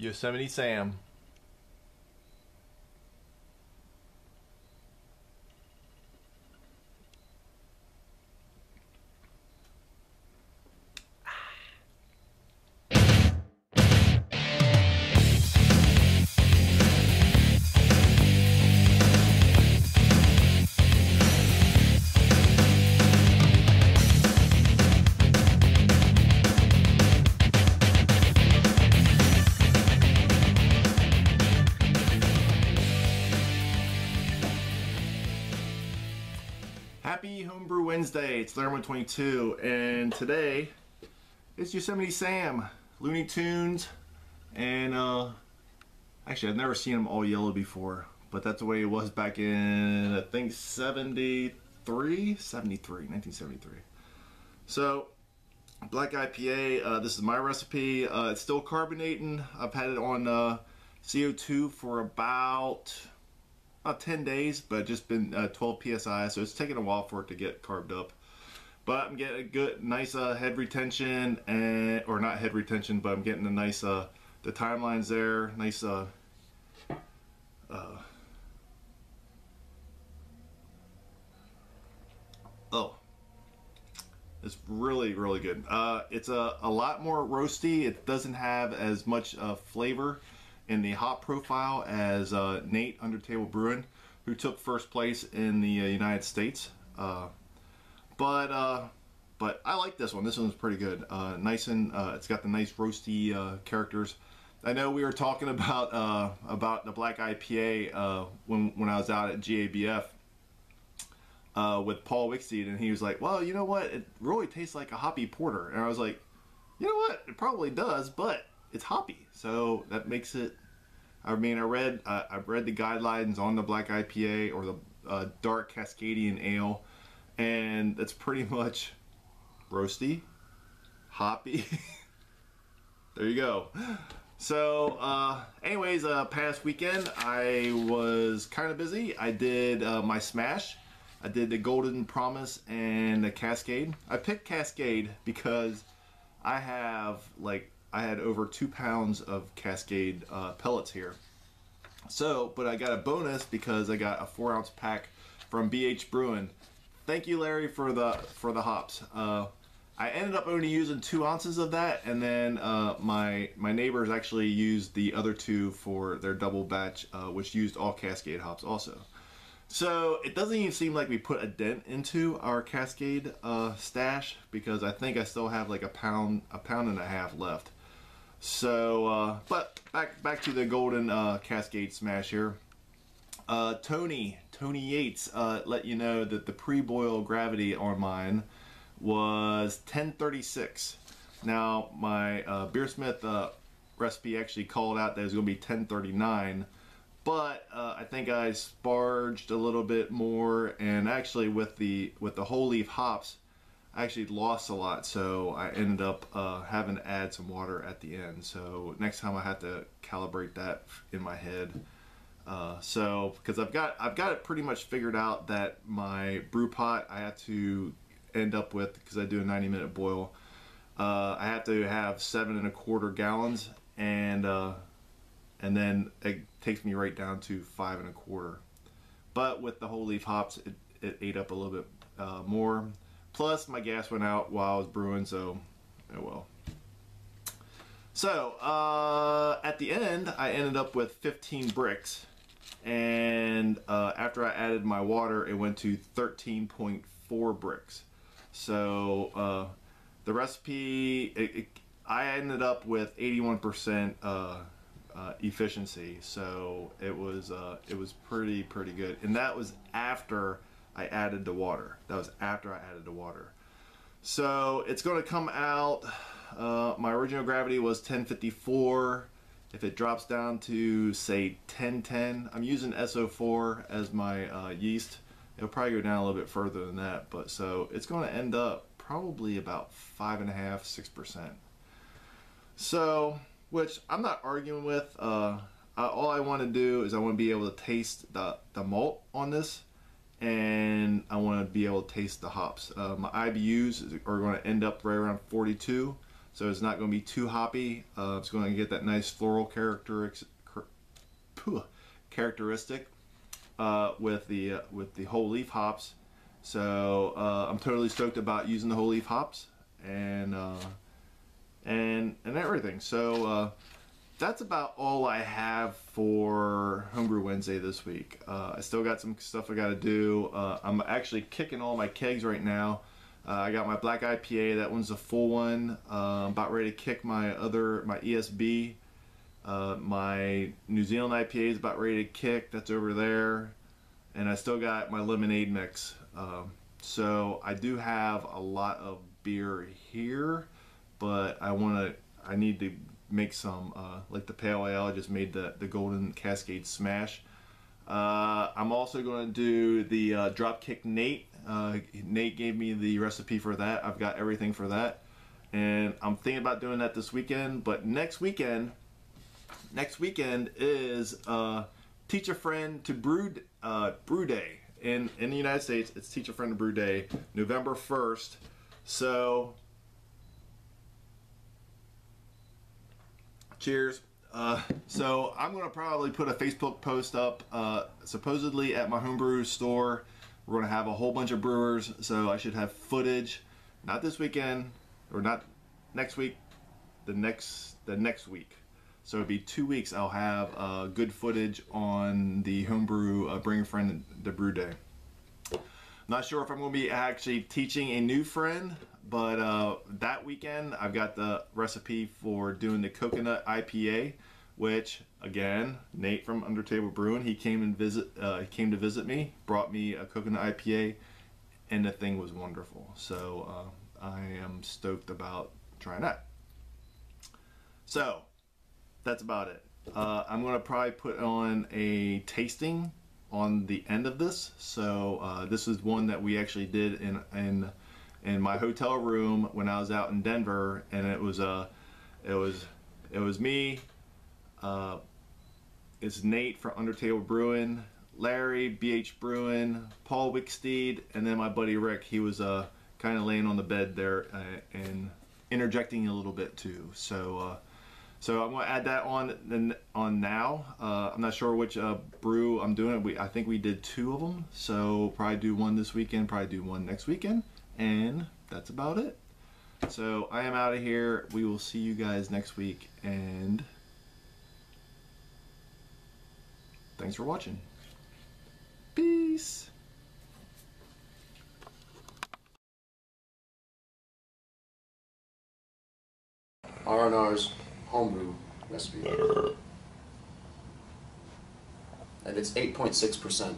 Yosemite Sam. Happy Homebrew Wednesday, it's Lerman22, and today it's Yosemite Sam, Looney Tunes, and actually I've never seen him all yellow before, but that's the way it was back in, I think, 1973. So, black IPA, this is my recipe. It's still carbonating. I've had it on CO2 for about 10 days, but just been 12 psi, so it's taking a while for it to get carved up. But I'm getting a good, nice head retention, or not head retention, but I'm getting a nice, the timelines there, nice, oh, it's really, really good. It's a lot more roasty. It doesn't have as much flavor in the hop profile as Nate Under Table Brewing, who took first place in the United States. But I like this one. This one's pretty good. Nice and it's got the nice roasty characters. I know we were talking about the black IPA when I was out at GABF with Paul Wicksteed, and he was like, "Well, you know what? It really tastes like a hoppy porter." And I was like, "You know what? It probably does, but it's hoppy, so that makes it." I mean, I read the guidelines on the black IPA or the dark Cascadian ale, and it's pretty much roasty, hoppy. There you go. So, anyways, past weekend I was kind of busy. I did my SMaSH. I did the Golden Promise and the Cascade. I picked Cascade because I had over 2 pounds of Cascade pellets here. So, but I got a bonus because I got a 4-ounce pack from BH Brewing. Thank you, Larry, for the hops. I ended up only using 2 ounces of that, and then my neighbors actually used the other 2 for their double batch, which used all Cascade hops also. So it doesn't even seem like we put a dent into our Cascade stash, because I think I still have like a pound and a half left. So, but back to the Golden Cascade SMaSH here. Tony Yates let you know that the pre-boil gravity on mine was 1036. Now my Beersmith recipe actually called out that it was going to be 1039. But I think I sparged a little bit more, and actually with the whole leaf hops, I actually lost a lot. So I ended up having to add some water at the end. So next time I have to calibrate that in my head. So because I've got it pretty much figured out that my brew pot I have to end up with, because I do a 90-minute boil. I have to have 7 1/4 gallons, and then it takes me right down to 5 1/4. But with the whole leaf hops, it ate up a little bit more. Plus, my gas went out while I was brewing, so oh well. So at the end, I ended up with 15 bricks, and after I added my water, it went to 13.4 bricks. So the recipe, I ended up with 81% efficiency, so it was pretty good, and that was after I added the water. So it's going to come out. My original gravity was 1054. If it drops down to say 1010, I'm using SO4 as my yeast. It'll probably go down a little bit further than that, but so it's going to end up probably about 5.5–6%. So, which I'm not arguing with. All I want to do is I want to be able to taste the malt on this, and I want to be able to taste the hops. My IBUs are going to end up right around 42, so it's not going to be too hoppy. It's going to get that nice floral characteristic with the whole leaf hops. So I'm totally stoked about using the whole leaf hops and everything. So that's about all I have for Homebrew Wednesday this week. I still got some stuff I got to do. I'm actually kicking all my kegs right now. I got my black IPA. That one's a full one. About ready to kick my ESB. My New Zealand IPA is about ready to kick. That's over there. And I still got my lemonade mix. So I do have a lot of beer here, but I need to make some, like the pale ale. I just made the Golden Cascade SMaSH. I'm also going to do the Dropkick Nate. Nate gave me the recipe for that. I've got everything for that, and I'm thinking about doing that this weekend. But next weekend is Teach a Friend to Brew Day. In the United States, it's Teach a Friend to Brew Day, November 1st. So cheers. So I'm going to probably put a Facebook post up, supposedly at my homebrew store. We're going to have a whole bunch of brewers, so I should have footage, not this weekend, or not next week, the next week. So it'll be 2 weeks I'll have good footage on the homebrew Bring a Friend to Brew Day. Not sure if I'm going to be actually teaching a new friend, but that weekend I've got the recipe for doing the coconut IPA, which again, Nate from Under Table Brewing, he came to visit me, brought me a coconut IPA, and the thing was wonderful. So I am stoked about trying that. So that's about it. I'm going to probably put on a tasting on the end of this. So this is one that we actually did in my hotel room when I was out in Denver, and it was me. It's Nate from Under Table Brewing, Larry, BH Brewing, Paul Wicksteed, and then my buddy Rick. He was kind of laying on the bed there and interjecting a little bit too. So I'm going to add that on now. I'm not sure which brew I'm doing. I think we did 2 of them. So probably do one this weekend, probably do one next weekend, and that's about it. So I am out of here. We will see you guys next week, and thanks for watching. Peace. R&R's homebrew recipe. And it's 8.6%.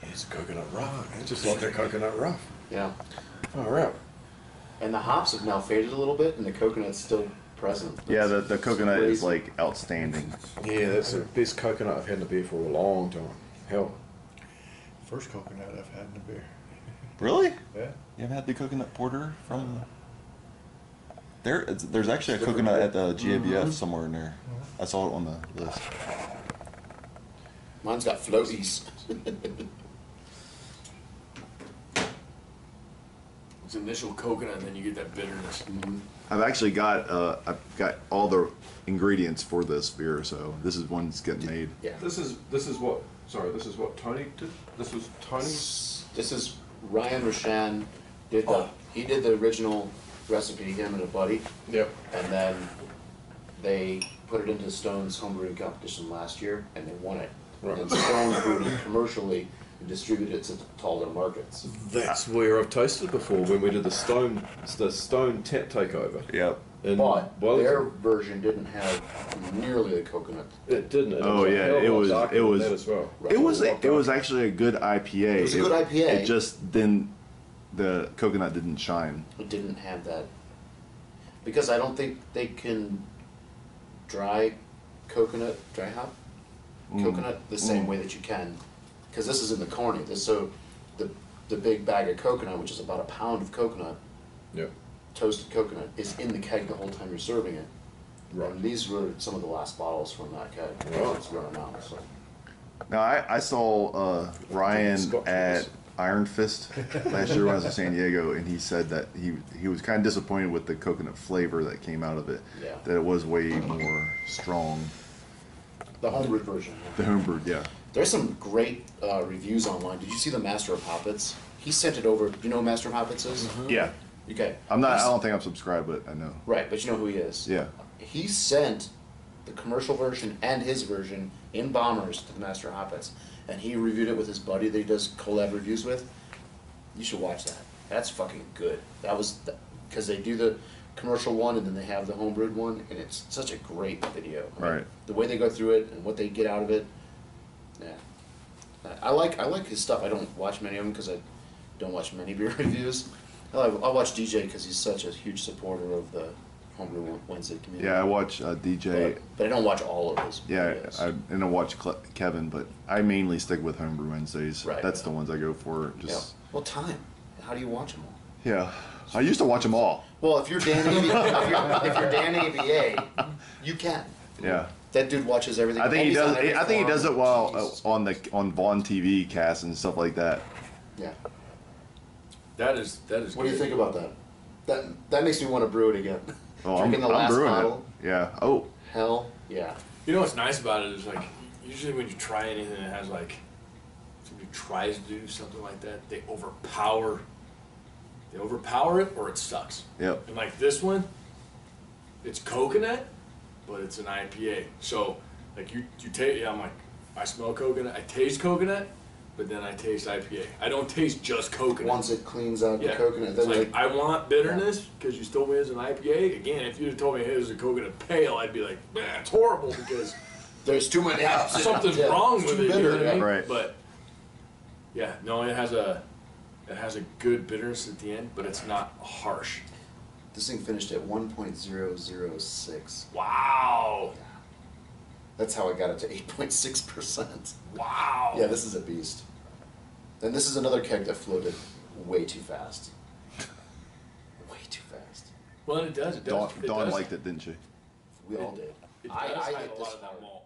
It's a coconut rough. It's just like a coconut rough. Yeah. All right. And the hops have now faded a little bit, and the coconut's still present. Yeah, the coconut is like outstanding. Yeah, that's the best coconut I've had in the beer for a long time. Hell. First coconut I've had in a beer. Really? Yeah. You haven't had the coconut porter from there? There's actually a coconut at the GABF somewhere in there. I saw it on the list. Mine's got floaties. It's initial coconut, and then you get that bitterness. I've actually got all the ingredients for this beer, so this is one that's getting made. Yeah. This is what? Sorry, this is what Tony did. This was Tony's. This is Ryan Rashan did he did the original recipe, him and a buddy. Yep. And then they put it into Stone's homebrewing competition last year, and they won it. Right. And Stone brewed it commercially and distributed it to all their markets. That's where I've tasted before when we did the Stone tap takeover. Yep. But their version didn't have nearly the coconut. It didn't. Oh yeah, it was as well. it was actually a good IPA. It was a good IPA. It just didn't, the coconut didn't shine. It didn't have that, because I don't think they can dry hop coconut the same way that you can, because this is in the corny. So the big bag of coconut, which is about a pound of coconut, Yep. toasted coconut, is in the keg the whole time you're serving it. Right. And these were some of the last bottles from that keg. Wow. It's running out. So. Now I saw Ryan Scotch at juice. Iron Fist last year when I was in San Diego, and he said that he was kind of disappointed with the coconut flavor that came out of it. Yeah. That it was way more strong. The homebrewed version. Yeah. The homebrewed, yeah. There's some great reviews online. Did you see the Master of Hoppets? He sent it over. Do you know who Master of Hoppets is? Yeah. Okay. I don't think I'm subscribed, but I know. Right, but you know who he is. Yeah. He sent the commercial version and his version in bombers to the Master of Hoppets, and he reviewed it with his buddy that he does collab reviews with. You should watch that. That's fucking good. That was because they do the commercial one and then they have the homebrewed one, and it's such a great video. I mean, Right. the way they go through it and what they get out of it. Yeah. I like his stuff. I don't watch many of them because I don't watch many beer reviews. I watch DJ because he's such a huge supporter of the Homebrew Wednesday community. Yeah, I watch DJ. But I don't watch all of his Yeah, videos. and I watch Kevin, but I mainly stick with Homebrew Wednesdays. Right. That's the ones I go for. Yeah. Just Well, time. How do you watch them all? yeah. I used to watch them all. Well, if you're Dan ABA, if you're Dan ABA, you can. Yeah. That dude watches everything. I think and he he's on does. every I think he forum. does it while Jesus. on Vaughn TV cast and stuff like that. Yeah. That is What do you think about that? That makes me want to brew it again. Oh, Drinking the last brewing bottle. it. Yeah. Oh. Hell yeah. You know what's nice about it is like usually when you try anything that has like somebody tries to do something like that, they overpower it or it sucks. Yep. And like this one, it's coconut, but it's an IPA. So like you taste, I'm like, I smell coconut, I taste coconut, but then I taste IPA. I don't taste just coconut. Once it cleans out the coconut, It's then like, I want bitterness because you told me it's an IPA. Again, if you'd have told me it was a coconut pale, I'd be like, man, it's horrible because there's too many hops. something's wrong It's with too it. bitter, You know what I mean? Right. But yeah, no, it has a good bitterness at the end, but it's not harsh. This thing finished at 1.006. Wow. That's how I got it to 8.6%. Wow. Yeah, this is a beast. And this is another keg that floated way too fast. Way too fast. Well, it does. It does. Dawn liked it, didn't she? We all did. It does I hide hit a this lot of that hard. malt.